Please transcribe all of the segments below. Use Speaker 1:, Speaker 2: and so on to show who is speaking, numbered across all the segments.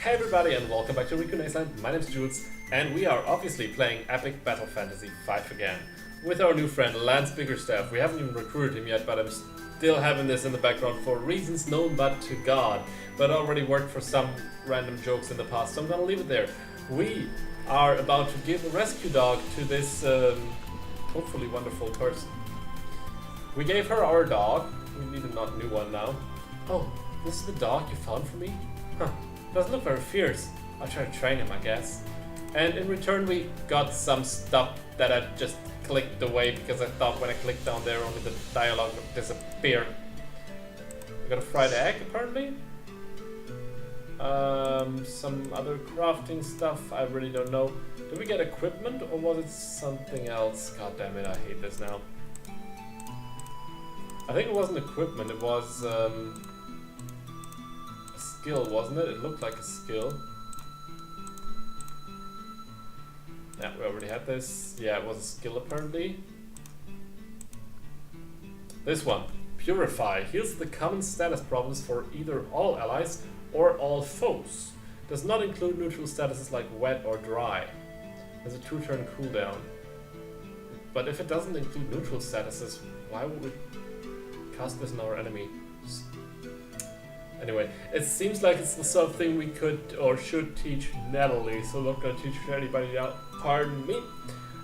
Speaker 1: Hey everybody and welcome back to RikuNaceLand. My name's Jules and we are obviously playing Epic Battle Fantasy 5 again with our new friend Lance Biggerstaff. We haven't even recruited him yet, but I'm still having this in the background for reasons known but to God. But already worked for some random jokes in the past, so I'm gonna leave it there. We are about to give a rescue dog to this hopefully wonderful person. We gave her our dog. We need a not new one now. Oh, this is the dog you found for me? Huh. Doesn't look very fierce. I'll try to train him, I guess. And in return we got some stuff that I just clicked away because I thought when I clicked down there only the dialogue would disappear. We got a fried egg apparently. Some other crafting stuff, I really don't know. Did we get equipment or was it something else? God damn it, I hate this now. I think it wasn't equipment, it was skill, wasn't it? It looked like a skill. Yeah, we already had this. Yeah, it was a skill apparently. This one, Purify, heals the common status problems for either all allies or all foes. Does not include neutral statuses like wet or dry. Has a 2-turn cooldown. But if it doesn't include neutral statuses, why would we cast this on our enemy? Anyway, it seems like it's the sort of thing we could or should teach Natalie, so I'm not gonna teach anybody now. Pardon me.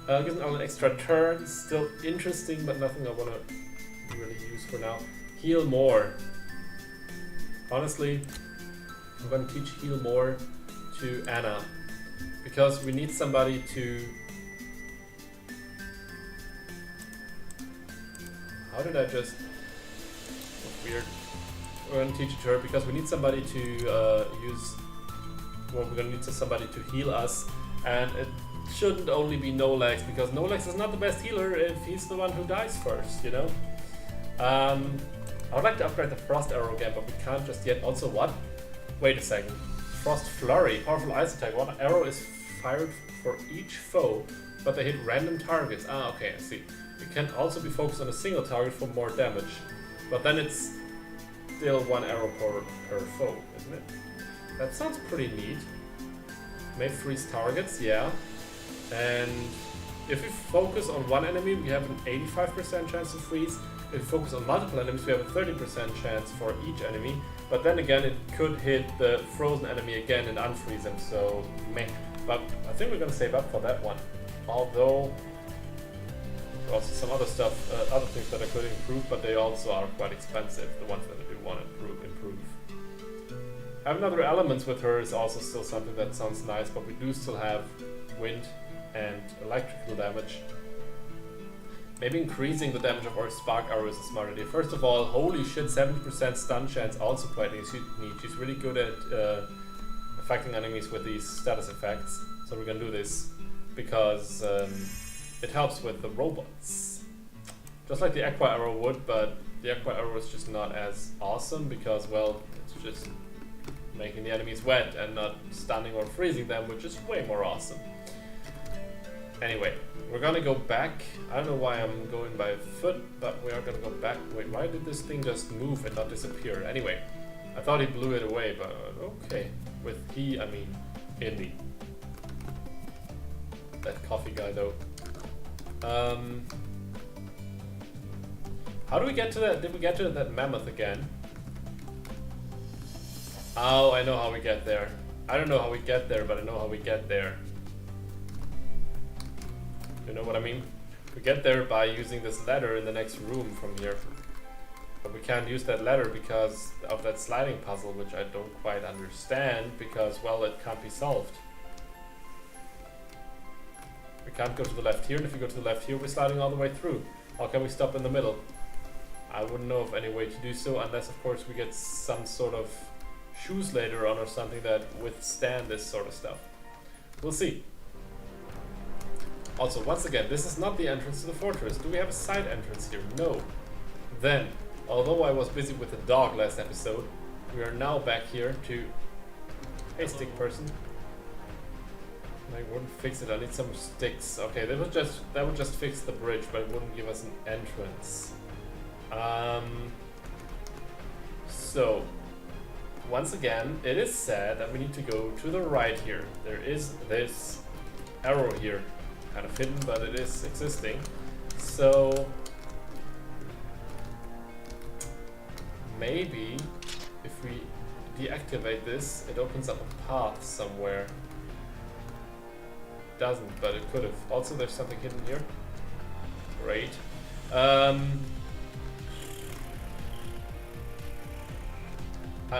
Speaker 1: Gives an extra turn, still interesting, but nothing I wanna really use for now. Heal more. Honestly, I'm gonna teach heal more to Anna because we need somebody to. How did I just? That's weird. We're going to teach it to her because we need somebody to use. Well, we're going to need somebody to heal us, and it shouldn't only be No Legs because No Legs is not the best healer if he's the one who dies first, you know. I would like to upgrade the Frost Arrow again, but we can't just yet. Also, what? Wait a second. Frost Flurry, powerful ice attack. One arrow is fired for each foe, but they hit random targets. Ah, okay, I see. It can also be focused on a single target for more damage, but then it's still 1 arrow per foe, isn't it? That sounds pretty neat. May freeze targets, yeah. And if we focus on one enemy, we have an 85% chance to freeze. If we focus on multiple enemies, we have a 30% chance for each enemy. But then again, it could hit the frozen enemy again and unfreeze him, so meh. But I think we're gonna save up for that one. Although, also some other stuff, other things that I could improve, but they also are quite expensive, the ones that I do want to improve. Having other elements with her is also still something that sounds nice, but we do still have wind and electrical damage. Maybe increasing the damage of our spark arrow is a smart idea. First of all, holy shit, 70% stun chance, also quite neat. She's really good at affecting enemies with these status effects, so we're gonna do this because it helps with the robots. Just like the Aqua Arrow would, but the Aqua Arrow is just not as awesome because, well, it's just making the enemies wet and not stunning or freezing them, which is way more awesome. Anyway, we're gonna go back. I don't know why I'm going by foot, but we are gonna go back. Wait, why did this thing just move and not disappear? Anyway, I thought he blew it away, but okay. With he, I mean Indy. That coffee guy though. How do we get to that? Did we get to that mammoth again? Oh, I know how we get there. I don't know how we get there, but I know how we get there. You know what I mean? We get there by using this ladder in the next room from here. But we can't use that ladder because of that sliding puzzle, which I don't quite understand because, well, it can't be solved. We can't go to the left here, and if we go to the left here, we're sliding all the way through. How can we stop in the middle? I wouldn't know of any way to do so, unless of course we get some sort of shoes later on or something that withstand this sort of stuff. We'll see. Also, once again, this is not the entrance to the fortress. Do we have a side entrance here? No. Then, although I was busy with the dog last episode, we are now back here to... Hey, stick person. I wouldn't fix it. I need some sticks. Okay, that would just fix the bridge, but it wouldn't give us an entrance. So once again, it is said that we need to go to the right here. There is this arrow here, kind of hidden, but it is existing. So maybe if we deactivate this, it opens up a path somewhere. Doesn't, but it could have. Also, there's something hidden here. Great. I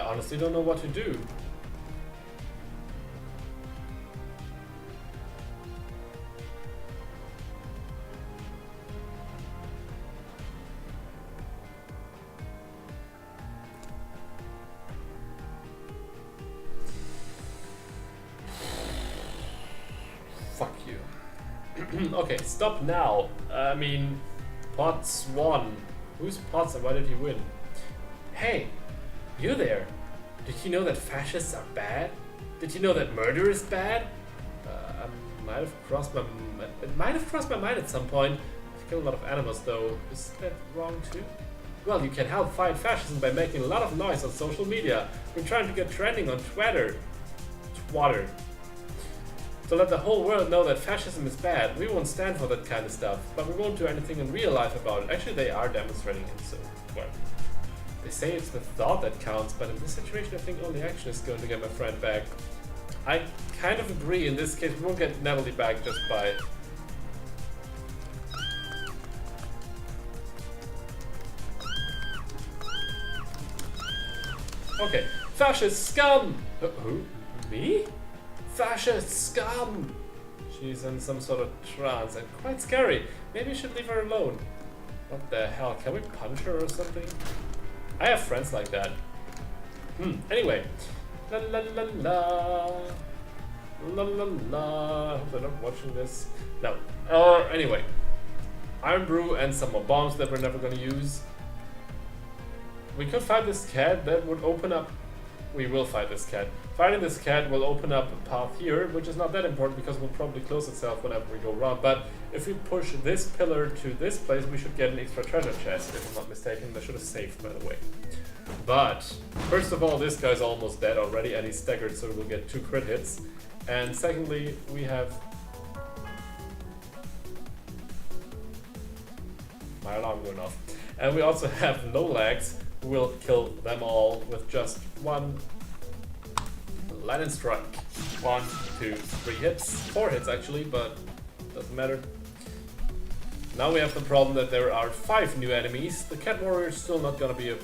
Speaker 1: honestly don't know what to do. Fuck you. Okay, stop now. I mean, Potts won. Who's Potts and why did he win? Hey, you there. Did you know that fascists are bad? Did you know that murder is bad? It might have crossed my mind at some point. I've killed a lot of animals though. Is that wrong too? Well, you can help fight fascism by making a lot of noise on social media. We're trying to get trending on Twitter. To let the whole world know that fascism is bad. We won't stand for that kind of stuff, but we won't do anything in real life about it. Actually, they are demonstrating it, so, well. They say it's the thought that counts, but in this situation I think only action is going to get my friend back. I kind of agree. In this case, we won't get Natalie back just by... Okay, fascist scum! Who? Me? Fascist scum! She's in some sort of trance and quite scary. Maybe you should leave her alone. What the hell? Can we punch her or something? I have friends like that. Anyway. La la la la. La la la. I hope they're not watching this. No. Anyway. Iron Brew and some more bombs that we're never gonna use. We could fight this cat. That would open up... We will fight this cat. Fighting this cat will open up a path here, which is not that important because it will probably close itself whenever we go around. But if we push this pillar to this place, we should get an extra treasure chest, if I'm not mistaken. I should have saved, by the way. But, first of all, this guy's almost dead already, and he's staggered, so we'll get 2 crit hits. And secondly, we have... My alarm going off. And we also have no legs, who will kill them all with just 1... Lightning strike. 1, 2, 3 hits. 4 hits actually, but doesn't matter. Now we have the problem that there are 5 new enemies. The cat warrior is still not gonna be a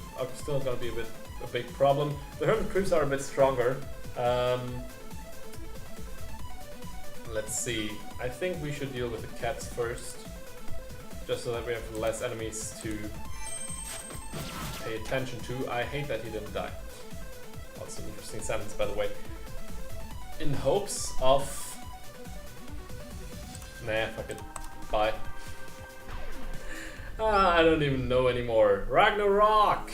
Speaker 1: big problem. The hermit creeps are a bit stronger. Let's see. I think we should deal with the cats first, just so that we have less enemies to pay attention to. I hate that he didn't die. That's an interesting sentence, by the way. In hopes of... Nah, fuck it. Bye. I don't even know anymore. Ragnarok!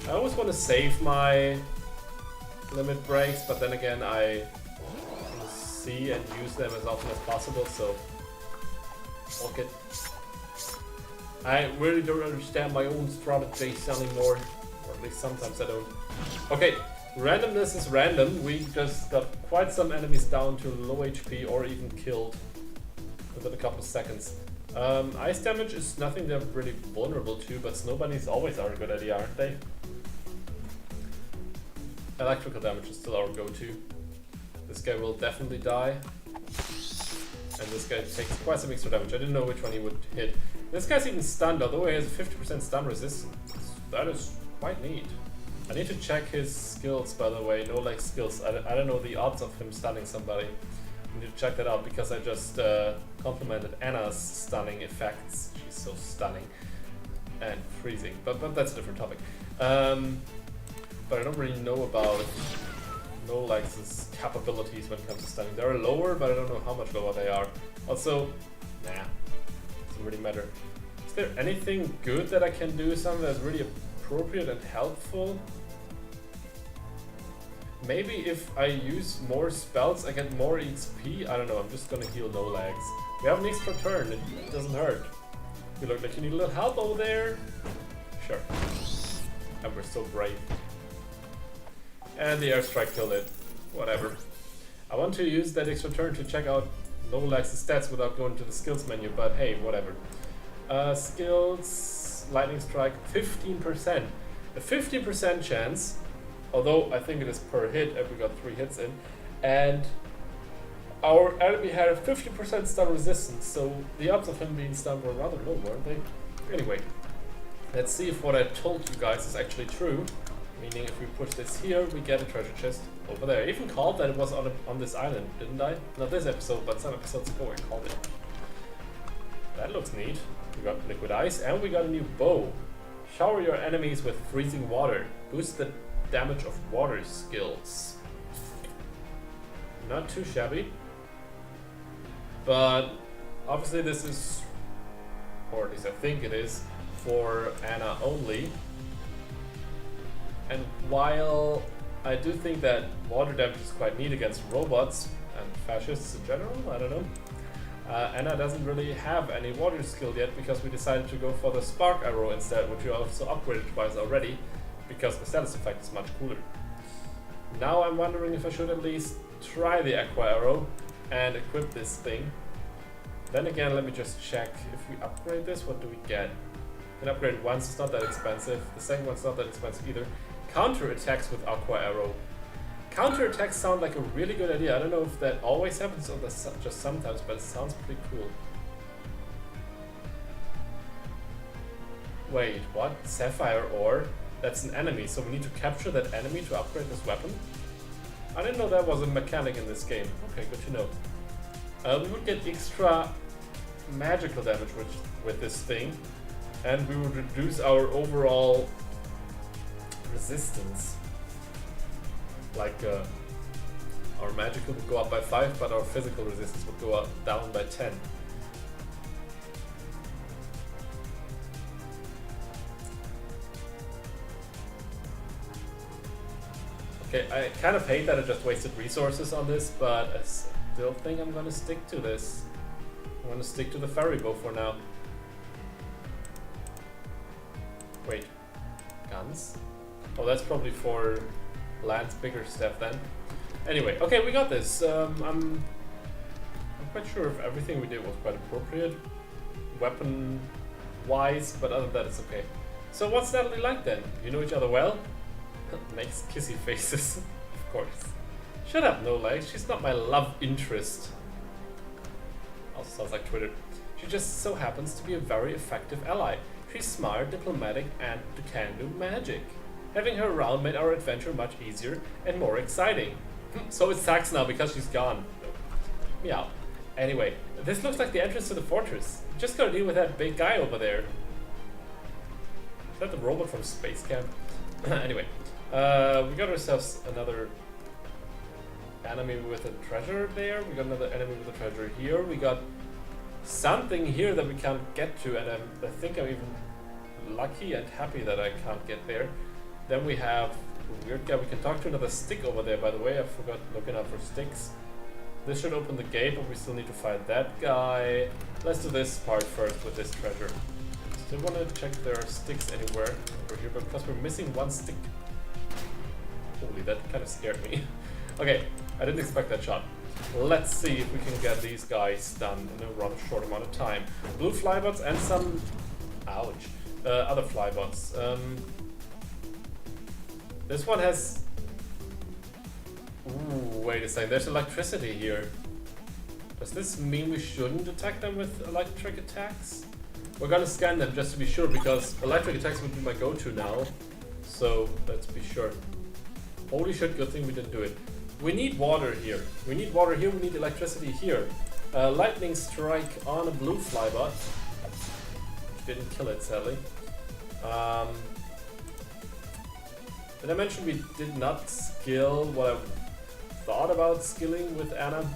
Speaker 1: I always want to save my limit breaks, but then again I see and use them as often as possible, so... Fuck it. I really don't understand my own strategies anymore. Or at least sometimes I don't. Okay, randomness is random. We just got quite some enemies down to low HP or even killed within a couple of seconds. Ice damage is nothing they're really vulnerable to, but snow bunnies always are a good idea, aren't they? Electrical damage is still our go-to. This guy will definitely die. And this guy takes quite some extra damage. I didn't know which one he would hit. This guy's even stunned, although he has a 50% stun resistance. That is quite neat. I need to check his skills, by the way. No leg skills. I don't know the odds of him stunning somebody. I need to check that out because I just complimented Anna's stunning effects. She's so stunning and freezing, but that's a different topic. But I don't really know about No Leg's capabilities when it comes to stunning. They're lower, but I don't know how much lower they are. Also, nah, doesn't really matter. Is there anything good that I can do? Something that's really appropriate and helpful? Maybe if I use more spells, I get more XP. I don't know. I'm just gonna heal No Legs. We have an extra turn. It doesn't hurt. You look like you need a little help over there. Sure. And we're so brave. And the airstrike killed it. Whatever. I want to use that extra turn to check out Novalax's stats without going to the skills menu, but hey, whatever. Skills, lightning strike, 15%. A 15% chance, although I think it is per hit if we got 3 hits in, and our enemy had a 50% stun resistance, so the odds of him being stunned were rather low, weren't they? Anyway, let's see if what I told you guys is actually true. Meaning if we push this here, we get a treasure chest over there. I even called that it was on this island, didn't I? Not this episode, but some episodes ago I called it. That looks neat. We got liquid ice and we got a new bow. Shower your enemies with freezing water. Boost the damage of water skills. Not too shabby. But obviously this is, or at least I think it is, for Anna only. And while I do think that water damage is quite neat against robots and fascists in general, I don't know. Anna doesn't really have any water skill yet because we decided to go for the spark arrow instead, which we also upgraded twice already because the status effect is much cooler. Now I'm wondering if I should at least try the aqua arrow and equip this thing. Then again, let me just check. If we upgrade this, what do we get? We can upgrade it once, it's not that expensive. The second one's not that expensive either. Counter attacks with aqua arrow. Counter attacks sound like a really good idea. I don't know if that always happens or just sometimes, but it sounds pretty cool. Wait, what? Sapphire ore? That's an enemy, so we need to capture that enemy to upgrade this weapon? I didn't know that was a mechanic in this game. Okay, good to know. We would get extra magical damage with this thing, and we would reduce our overall resistance. Like our magical would go up by 5, but our physical resistance would go up, down by 10. Okay, I kind of hate that I just wasted resources on this, but I still think I'm gonna stick to this. I'm gonna stick to the ferry bow for now. Wait, guns? Oh, that's probably for Land's bigger stuff then. Anyway, okay, we got this. I'm quite sure if everything we did was quite appropriate, weapon-wise, but other than that, it's okay. So what's Natalie like then? You know each other well? Makes kissy faces, of course. Shut up, no legs. She's not my love interest. Also sounds like Twitter. She just so happens to be a very effective ally. She's smart, diplomatic, and can do magic. Having her around made our adventure much easier and more exciting. So it sucks now because she's gone. Meow. Anyway, this looks like the entrance to the fortress. Just gotta deal with that big guy over there. Is that the robot from Space Camp? Anyway, we got ourselves another enemy with a treasure there. We got another enemy with a treasure here. We got something here that we can't get to, and I think I'm even lucky and happy that I can't get there. Then we have a weird guy. We can talk to another stick over there, by the way. I forgot looking out for sticks. This should open the gate, but we still need to find that guy. Let's do this part first with this treasure. Still want to check if there are sticks anywhere over here, but because we're missing one stick. Holy, that kind of scared me. Okay, I didn't expect that shot. Let's see if we can get these guys done in a rather short amount of time. Blue flybots and some... ouch. Other flybots. This one has... Ooh, wait a second, there's electricity here. Does this mean we shouldn't attack them with electric attacks? We're gonna scan them just to be sure, because electric attacks would be my go-to now. So, let's be sure. Holy shit, good thing we didn't do it. We need water here. We need water here, we need electricity here. Lightning strike on a blue flybot. Didn't kill it, sadly. Did I mention we did not skill what I thought about skilling with Anna?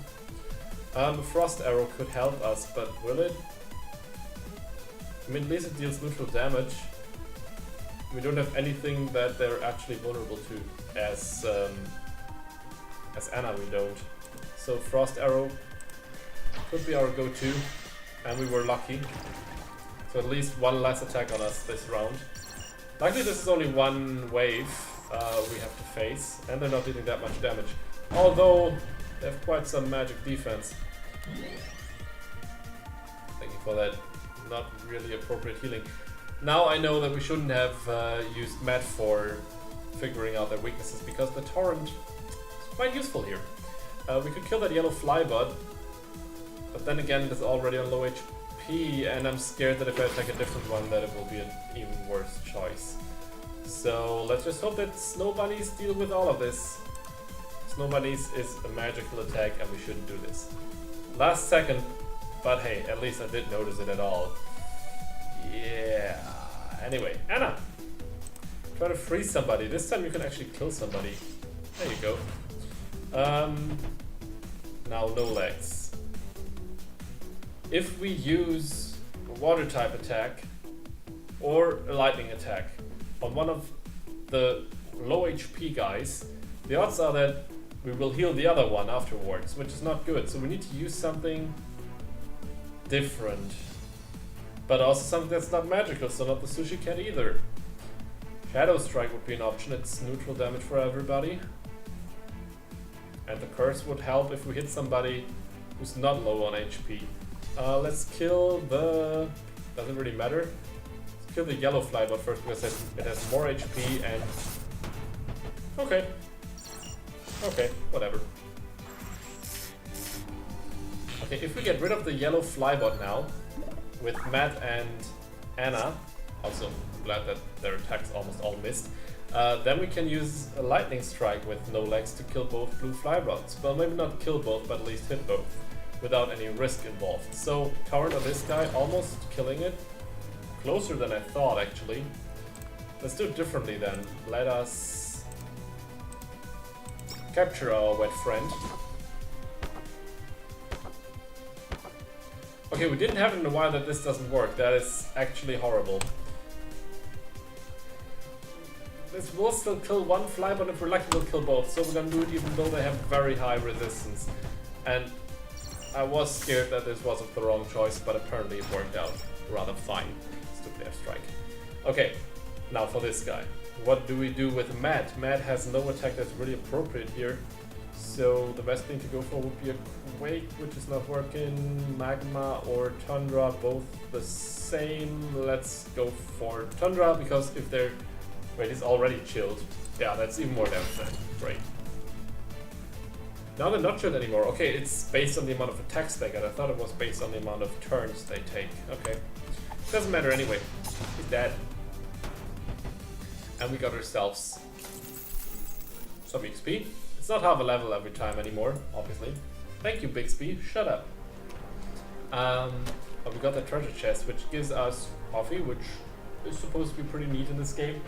Speaker 1: Frost arrow could help us, but will it? I mean, at least it deals neutral damage. We don't have anything that they're actually vulnerable to, as Anna we don't. So Frost arrow could be our go-to, and we were lucky. So at least one less attack on us this round. Luckily this is only one wave we have to face, and they're not dealing that much damage. Although, they have quite some magic defense. Thank you for that not really appropriate healing. Now I know that we shouldn't have used Matt for figuring out their weaknesses, because the torrent is quite useful here. We could kill that yellow flybot, but then again it is already on low HP, and I'm scared that if I attack a different one that it will be an even worse choice. So let's just hope that Snow Bunnies deal with all of this. Snow Bunnies is a magical attack and we shouldn't do this. Last second, but hey, at least I didn't notice it at all. Yeah. Anyway, Anna! Try to freeze somebody. This time you can actually kill somebody. There you go. Now no legs. If we use a water type attack or a lightning attack on one of the low HP guys, the odds are that we will heal the other one afterwards, which is not good. So we need to use something different, but also something that's not magical, so not the Sushi Cat either. Shadow Strike would be an option. It's neutral damage for everybody. And the curse would help if we hit somebody who's not low on HP. Let's kill the... doesn't really matter. Let's kill the yellow flybot first because it has more HP and... Okay. Okay, whatever. Okay, if we get rid of the yellow flybot now, with Matt and Anna, also I'm glad that their attacks almost all missed, then we can use a lightning strike with no legs to kill both blue flybots. Well, maybe not kill both, but at least hit both, without any risk involved. So, current on this guy, almost killing it. Closer than I thought, actually. Let's do it differently then. Let us capture our wet friend. Okay, we didn't have it in a while that this doesn't work. That is actually horrible. This will still kill one fly, but if we're lucky we'll kill both. So we're gonna do it even though they have very high resistance. And I was scared that this wasn't the wrong choice, but apparently it worked out rather fine. Stupid airstrike. Okay, now for this guy. What do we do with Matt? Matt has no attack that's really appropriate here. So the best thing to go for would be a Quake, which is not working. Magma or Tundra, both the same. Let's go for Tundra, because if they're... Wait, he's already chilled. Yeah, that's even more damage then. Great. Now they're not chilled anymore. Okay, it's based on the amount of attacks they get. I thought it was based on the amount of turns they take. Okay. Doesn't matter anyway. He's dead. And we got ourselves some XP. It's not half a level every time anymore, obviously. Thank you, Bixby. Shut up. But we got the treasure chest, which gives us coffee, which is supposed to be pretty neat in this game.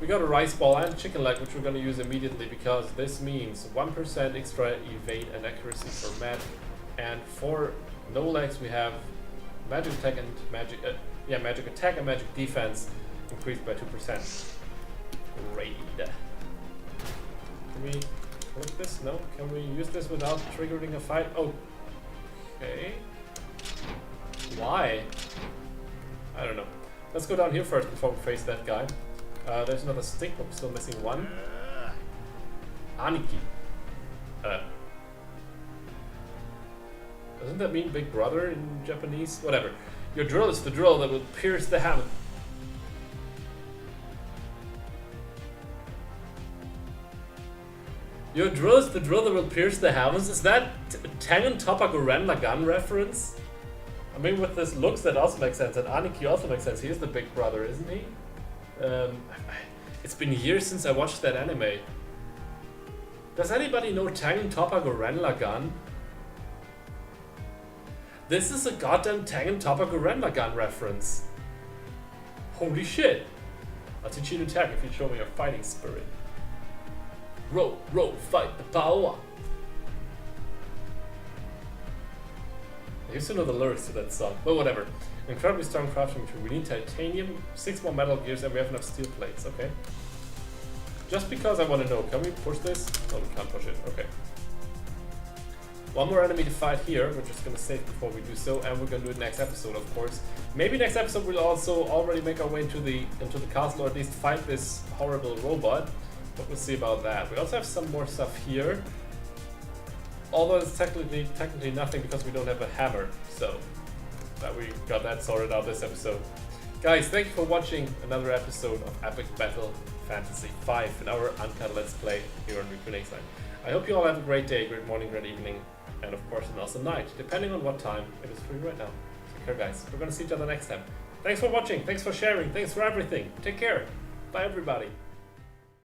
Speaker 1: We got a rice ball and chicken leg, which we're going to use immediately because this means 1% extra evade and accuracy for Matt. And for no legs, we have magic attack and magic attack and magic defense increased by 2%. Great. Can we click this? No. Can we use this without triggering a fight? Oh. Okay. Why? I don't know. Let's go down here first before we face that guy. There's another stick, but we're still missing one. Aniki. Doesn't that mean big brother in Japanese? Whatever. Your drill is the drill that will pierce the heaven. Your drill is the drill that will pierce the heavens? Is that Tengen Toppa Gurren Lagann reference? I mean, with this looks, that also makes sense, and Aniki also makes sense. He is the big brother, isn't he? It's been years since I watched that anime. Does anybody know Tengen Toppa Gurren Lagann? This is a goddamn Tengen Toppa Gurren Lagann reference. Holy shit! I'll teach you an attack if you show me your fighting spirit. Row, row, fight the power! I used to know the lyrics to that song, but whatever. Incredibly strong craftsmanship. We need titanium, 6 more metal gears, and we have enough steel plates. Okay. Just because I want to know, can we push this? No, we can't push it. Okay. one more enemy to fight here. We're just gonna save before we do so, and we're gonna do it next episode, of course. Maybe next episode we'll also already make our way into the castle, or at least fight this horrible robot. But we'll see about that. We also have some more stuff here. Although it's technically nothing because we don't have a hammer. So that we got that sorted out this episode. Guys, thank you for watching another episode of Epic Battle Fantasy 5 in our Uncut Let's Play here on RikuNaceLand. I hope you all have a great day, great morning, great evening, and of course an awesome night, depending on what time it is for you right now. Take care, guys. We're gonna see each other next time. Thanks for watching, thanks for sharing, thanks for everything. Take care. Bye, everybody.